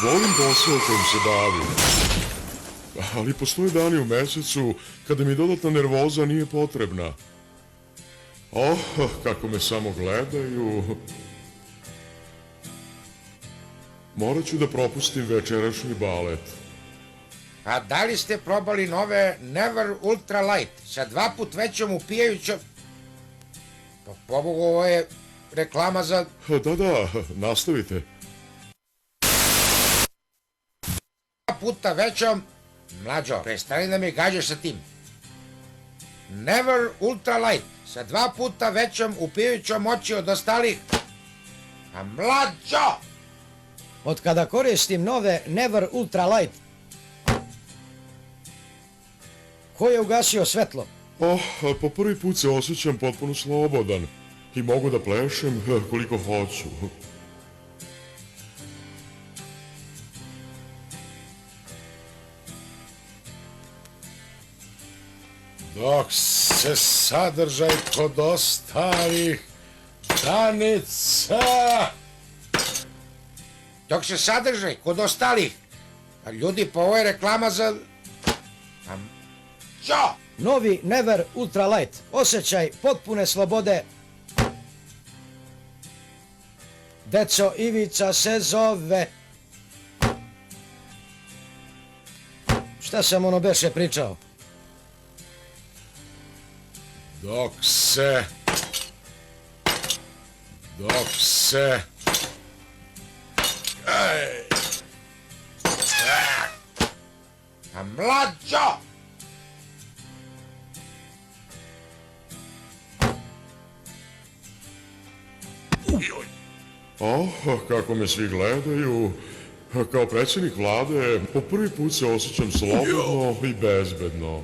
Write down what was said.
Volim posao kojim se bavim, ali postoje dani u mesecu kada mi dodatna nervoza nije potrebna. Oh, kako me samo gledaju. Morat ću da propustim večerašnji balet. A da li ste probali nove Never Ultra Light sa 2 put većom upijajućom... Pa pobogu, ovo je reklama za... Da, nastavite. 2 puta većom... Mlađo, prestani da mi gađaš sa tim. Never Ultra Light sa 2 puta većom upijajućom moći od ostalih... A mlađo! Od kada koristim nove Never Ultra Light, ko je ugasio svetlo? Oh, po prvi put se osjećam potpuno slobodan i mogu da plešem koliko hoću. Dok se sadržaj kod ostalih Danica... Dok se sadržaj kod ostalih... A ljudi, pa ovo je reklama za... A... Čo? Novi Never Ultra Light, osjećaj potpune slobode. Deco, Ivica se zove. Šta sam ono beše pričao? Dok se... A mlađo! Oh, kako me svi gledaju. Kao predsjednik vlade, po prvi put se osjećam slobodno i bezbedno.